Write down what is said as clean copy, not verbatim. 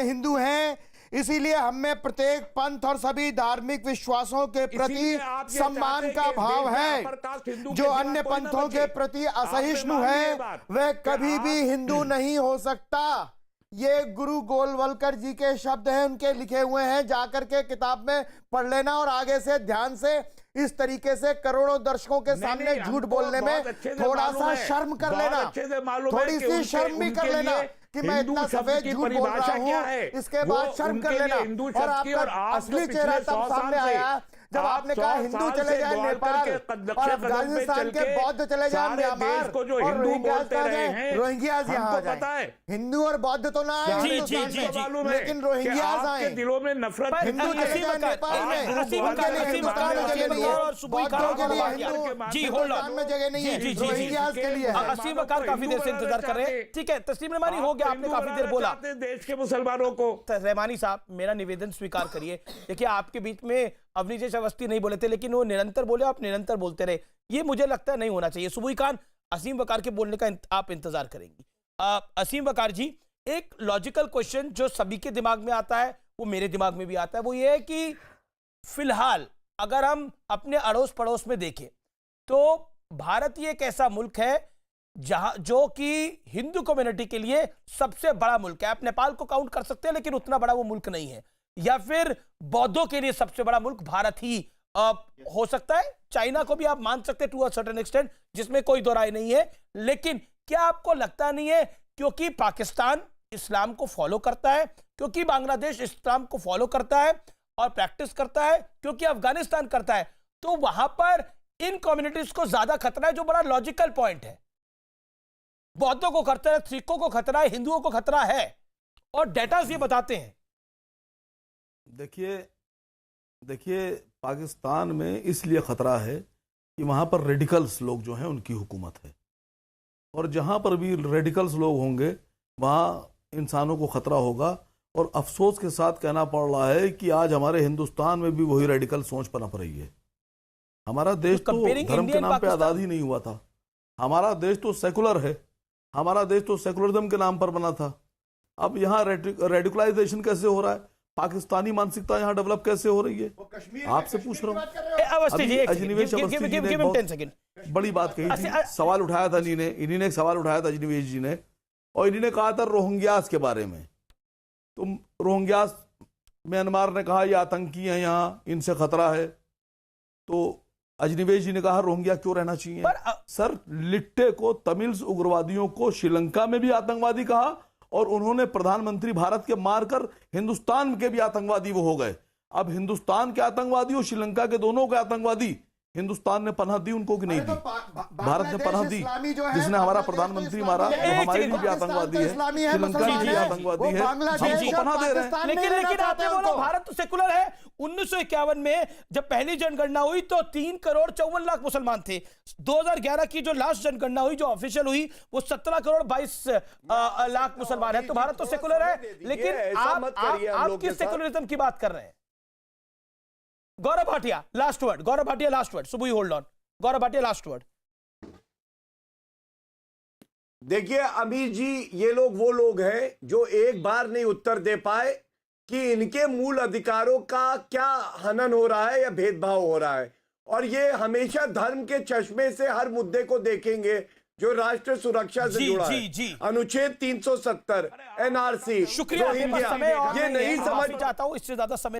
हिंदू हैं, इसीलिए हमें प्रत्येक पंथ और सभी धार्मिक विश्वासों के प्रति सम्मान का भाव है। जो अन्य पंथों के प्रति असहिष्णु है वह कभी भी हिंदू नहीं हो सकता। ये गुरु गोलवलकर जी के शब्द हैं, उनके लिखे हुए हैं, जाकर के किताब में पढ़ लेना और आगे से ध्यान से इस तरीके से करोड़ों दर्शकों के सामने झूठ बोलने में थोड़ा सा शर्म कर लेना, थोड़ी सी शर्म भी कर लेना कि मैं इतना सफेद झूठ बोल रहा हूं, इसके बाद शर्म कर लेना। और आपका असली चेहरा तब सामने आया जब आपने कहा हिंदू चले जाए नेपाल और अफगानिस्तान के बौद्ध चले जाए म्यांमार और रोहिंग्याज यहाँ आ जाए। हिंदू और बौद्ध तो ना आए हिंदुस्तान में, लेकिन रोहिंग्याज आए। दिलों में नफरत हिंदू चले जाए नेपाल में, उनके लिए हिंदुस्तान में जगह नहीं है, बौद्धों के लिए हिंदुस्तान में जगह नहीं है, रोहिंग्याज के लिए। असीम वकार काफी देर से इंतजार कर रहे हैं। ठीक है, तस्लीम रहमानी हो गया, आपने काफी देर बोला देश के मुसलमानों को। रहमानी साहब, मेरा निवेदन स्वीकार करिए। देखिए, आपके बीच में अवनीश अवस्थी नहीं बोले थे, लेकिन वो निरंतर बोले, आप निरंतर बोलते रहे। ये मुझे लगता है नहीं होना चाहिए। सुबुई खान, असीम वकार के बोलने का आप इंतजार करेंगी। असीम वकार जी, एक लॉजिकल क्वेश्चन जो सभी के दिमाग में आता है, वो मेरे दिमाग में भी आता है, वो ये है कि फिलहाल अगर हम अपने अड़ोस पड़ोस में देखें तो भारत ये एक ऐसा मुल्क है जहां जो कि हिंदू कम्युनिटी के लिए सबसे बड़ा मुल्क है। आप नेपाल को काउंट कर सकते हैं, लेकिन उतना बड़ा वो मुल्क नहीं है। या फिर बौद्धों के लिए सबसे बड़ा मुल्क भारत ही हो सकता है। चाइना को भी आप मान सकते हैं टू अ सर्टेन एक्सटेंट, जिसमें कोई दो राय नहीं है। लेकिन क्या आपको लगता नहीं है क्योंकि पाकिस्तान इस्लाम को फॉलो करता है, क्योंकि बांग्लादेश इस्लाम को फॉलो करता है और प्रैक्टिस करता है, क्योंकि अफगानिस्तान करता है, तो वहां पर इन कम्युनिटीज को ज्यादा खतरा है, जो बड़ा लॉजिकल पॉइंट है। बौद्धों को खतरा है, सिखों को खतरा है, हिंदुओं को खतरा है, और डेटा ये बताते हैं। देखिए पाकिस्तान में इसलिए खतरा है कि वहां पर रेडिकल्स लोग जो हैं उनकी हुकूमत है, और जहां पर भी रेडिकल्स लोग होंगे वहां इंसानों को खतरा होगा। और अफसोस के साथ कहना पड़ रहा है कि आज हमारे हिंदुस्तान में भी वही रेडिकल सोच पनप रही है। हमारा देश तो धर्म के नाम पे आज़ाद ही नहीं हुआ था। हमारा देश तो सेकुलर है, हमारा देश तो सेकुलरिज्म के नाम पर बना था। अब यहाँ रेडिकलाइजेशन कैसे हो रहा है, पाकिस्तानी मानसिकता यहाँ डेवलप कैसे हो रही है, आपसे पूछ रहा हूँ। अजनिवेश अवस्थी जी ने बहुत बड़ी बात कही थी, सवाल उठाया था इन्हीं ने एक सवाल उठाया था अजनिवेश जी ने, और इन्हीं ने कहा था रोहिंग्यास के बारे में। तो रोहिंग्यास म्यांमार ने कहा ये आतंकी हैं, यहाँ इनसे खतरा है। तो अजनिवेश जी ने कहा रोहिंग्या क्यों रहना चाहिए। सर, लिट्टे को, तमिल उग्रवादियों को श्रीलंका में भी आतंकवादी कहा, और उन्होंने प्रधानमंत्री भारत के मारकर हिंदुस्तान के भी आतंकवादी वो हो गए। अब हिंदुस्तान के आतंकवादी और श्रीलंका के दोनों के आतंकवादी हिंदुस्तान ने पनाह दी उनको कि नहीं दी? भारत ने पनाह दी, जिसने हमारा प्रधानमंत्री मारा, जो हमारे लिए भी आतंकवादी है, श्रीलंका में भी आतंकवादी है, हमको पनाह दे रहे हैं। लेकिन आपने बोला भारत तो सेकुलर है। 1951 में जब पहली जनगणना हुई तो 3,54,00,000 मुसलमान थे। 2011 की जो लास्ट जनगणना हुई, जो ऑफिशियल हुई, वो 17,22,00,000 मुसलमान है। तो भारत तो सेकुलर है, लेकिन आप किस सेकुलरिज्म की बात कर रहे हैं? Gaurav Bhatia, last word. Gaurav Bhatia, last word. सुबह hold on. Gaurav Bhatia, last word. देखिए अमीर जी, ये लोग वो लोग हैं जो एक बार नहीं उत्तर दे पाए कि इनके मूल अधिकारों का क्या हनन हो रहा है या भेदभाव हो रहा है, और ये हमेशा धर्म के चश्मे से हर मुद्दे को देखेंगे जो राष्ट्र सुरक्षा से जुड़ा है। अनुच्छेद 370 NRC, शुक्रिया। ये नहीं समझ चाहता हूं, इससे ज्यादा समय